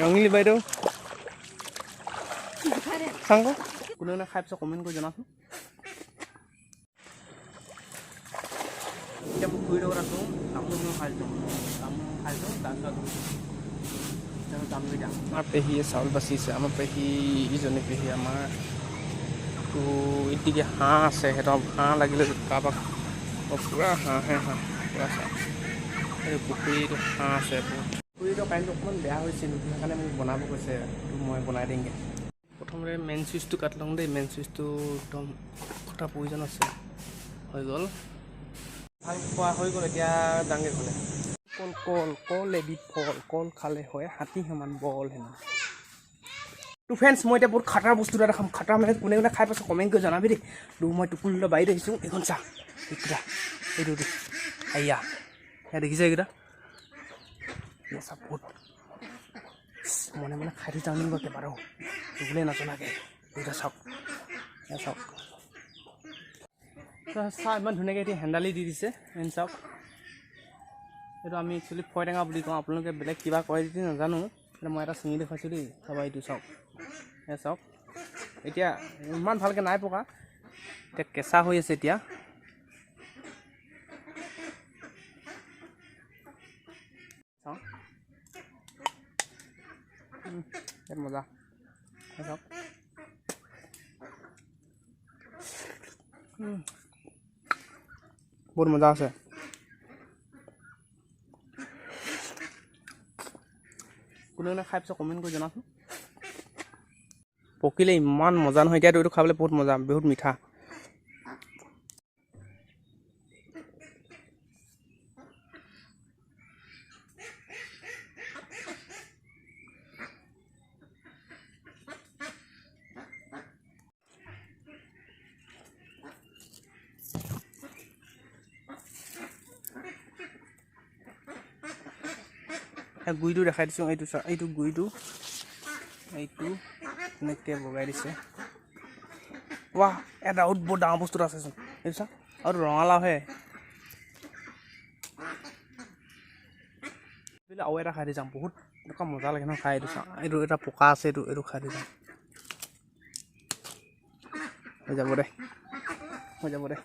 ৰঙিলী বাইদেউ চাংগ কোনে খাই পিছত কমেণ্ট কৰি জনাচোন। এতিয়া মোক ফুৰি লগত আছোঁ তামোল খাইছোঁ তাৰপিছত আমাৰ পেহীয়ে চাউল বাচিছে। আমাৰ পেহী ইজনী পেহী আমাৰ তো এতিকে হাঁহ আছে সিহঁতৰ হাঁহ লাগিলে কাৰোবাক পূৰা হাঁহে পূৰা চাহ এই পুখুৰীটো হাঁহ আছে পুখুৰীটো কাৰেণ্টটো অকণমান বেয়া হৈছিল সেইকাৰণে মোক বনাব কৈছে মই বনাই দিমগৈ। প্ৰথমতে মেইন চুইচটো কাটি লওঁ দেই। মেইন চুইচটো একদম কটা প্ৰয়োজন আছে। হৈ গ'ল ভাল খোৱা হৈ গ'ল। এতিয়া যাংগে ঘৰলৈ। কল এবিধ ফল কল খালে হয় হাতী সমান বল হেনো। তো ফ্ৰেণ্ডছ মই এতিয়া বহুত খাটাৰ বস্তু এটা খাম। খাটাৰ মানে কোনে খাই পাইছোঁ কমেণ্ট কৰি জনাবি দেই। মই টোপুলিলৈ বাৰীত আহিছোঁ। এইখন চা এইকেইটা এইটো এয়া সেয়া দেখিছে এইকেইটা চা বহুত মনে মনে খাই থৈ যাওঁ নেকি বাৰু কেইবাটাও টোপুলিয়ে নজনাকৈ এইকেইটা চাওক এয়া চাওক চাহ ইমান ধুনীয়াকৈ এতিয়া হেন্দালি দি দিছে। এন চাওক এইটো আমি একচুৱেলি ফয় টেঙা বুলি কওঁ। আপোনালোকে বেলেগ কিবা কয় যদি নাজানো। মই এটা ছিঙি দেখুৱাইছোঁ দেই চাবা এইটো চাওক এয়া চাওক এতিয়া ইমান ভালকৈ নাই পকা এতিয়া কেঁচা হৈ আছে। এতিয়া চাওক মজা চাওক বহুত মজা আছে। কোনে খাই পিছত কমেণ্ট কৰি জনাচোন। পকিলে ইমান মজা নহয়। এতিয়াতো এইটো খাবলৈ বহুত মজা বহুত মিঠা। গুৰিটো দেখাই দিছোঁ। এইটো চা এইটো গুৰিটো এইটো এনেকৈ বগাই দিছে। ৱাহ এটা বহুত ডাঙৰ বস্তু এটা আছেচোন এইটো চা আৰু ৰঙালাওহে আৰু এটা খাই দি যাম। বহুত এনেকুৱা মজা লাগে নহয় খাই। এইটো চা এইটো এটা পকা আছে। এইটো খাই দি যাম। হৈ যাব দে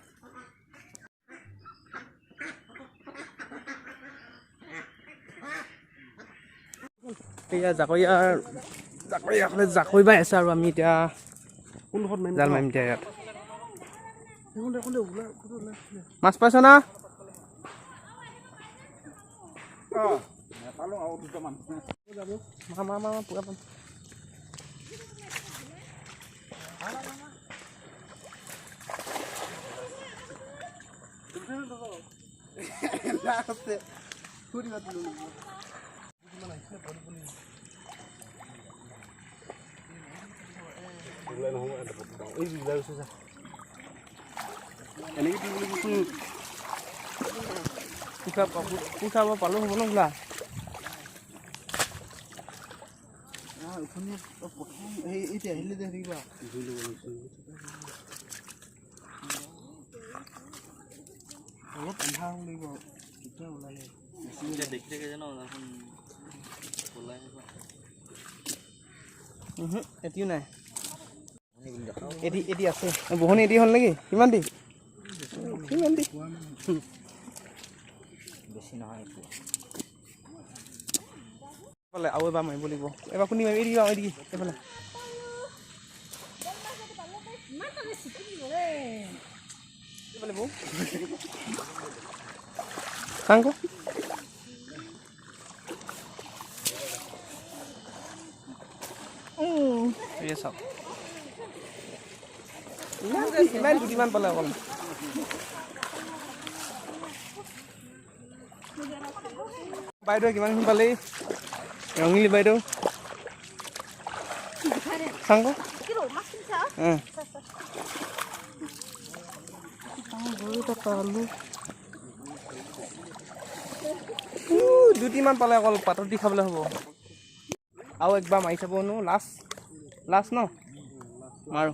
এয়া জাকৈ বাই আছে আৰু আমি এতিয়া জাল মাৰিম এতিয়া ইয়াত। মাছ পাইছ না? পুৰা পাম। পুঠাব পালোঁ হ'ব নোলা এতিয়া আহিলে যে কিবা অলপ আন্ধাৰ হ'ব লাগিব তেতিয়া ওলালে দেখি থাকে জানো এটিও নাই। এটি আছে বহুনি এটি হ'ল নেকি? কিমান দি বেছি নহয় এইফালে আৰু এবাৰ মাৰিব লাগিব। এবাৰ শুনি মাৰিবি দিবা এইদিকে এইফালে বৌ চাংক চাওক ইমান দুটিমান পালে অকল বাইদেউ কিমানখিনি পালেই ৰঙিলী বাইদেউ চাংক দুটিমান পালে অকল পাতত দি খাবলৈ হ'ব। আৰু একবাৰ মাৰি চাব নো লাষ্ট ন মাৰো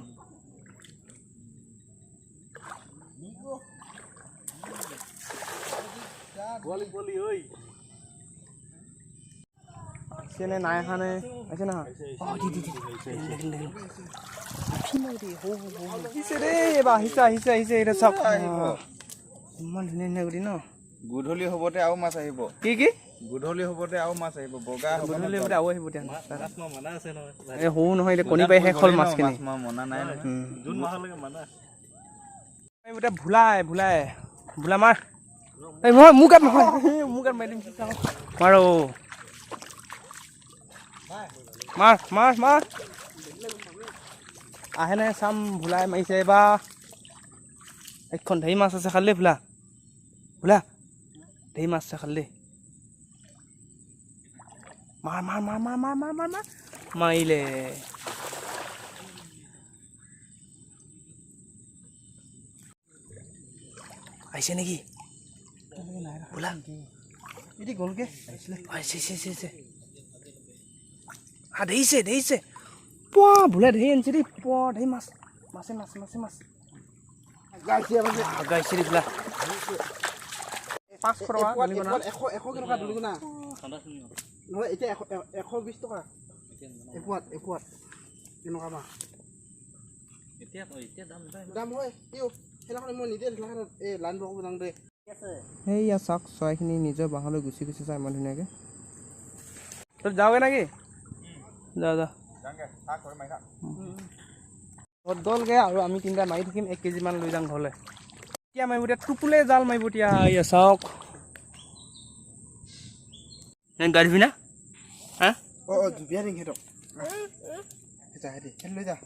আহিছে নে নাই অহা নে আহিছে নহয় অঁ দি আহিছে দেই এইবাৰ আহিছে এতিয়া চাওক ইমান ধুনীয়া কৰি ন গধূলি হ'বতে আৰু মাছ আহিব কি গধূলি হ'বতে আৰু মাছ আহিব বগা হ'ব গধূলি হ'বতে আৰু আহিব এতিয়া এই সৰু নহয় এতিয়া কণী পাৰি শেষ হ'ল মাছখিনি মনা নাই জুন মাহলৈকে মানা এতিয়া ভোলা মাৰ এই নহয় মোৰ গাত নহয় মোৰ গাত মাৰি দিম মাৰো মাৰ আহে নাই চাম ভোলাই মাৰিছে এইবাৰ এইখন ঢেৰ মাছ আছে খালি দেই ভোলা ঢেৰ মাছ আছে খালি দেই মাৰ মাৰিলে আহিছে নেকি ভোলা এটি গ'লগে আহিছে দেৰিছে পোৱা ভোলা ঢেৰ আনিছে দেই পোৱা ঢেৰ মাছ গাইছে দেই ভোলা 500 টকা ধৰিব না নহয় এতিয়া 120 টকা এপুৱাত কেনেকুৱা মাছ এতিয়া দাম হয় সেইদিনাখন মই নিজে এই লাইন বকব যাওঁ দে সেইয়া চাওক চৰাইখিনি নিজৰ বাঁহলৈ গুচি চাই ইমান ধুনীয়াকৈ তই যাওঁগে নেকি যা ঘৰত গ'লগৈ আৰু আমি তিনিটা মাৰি থাকিম 1 কেজি মান লৈ যাম ঘৰলৈ এতিয়া মাৰিব এতিয়া টোপোলে জাল মাৰিব এতিয়া এয়া চাওক গা ধুবি না হা জুবিয়া দিম সিহঁতক লৈ যা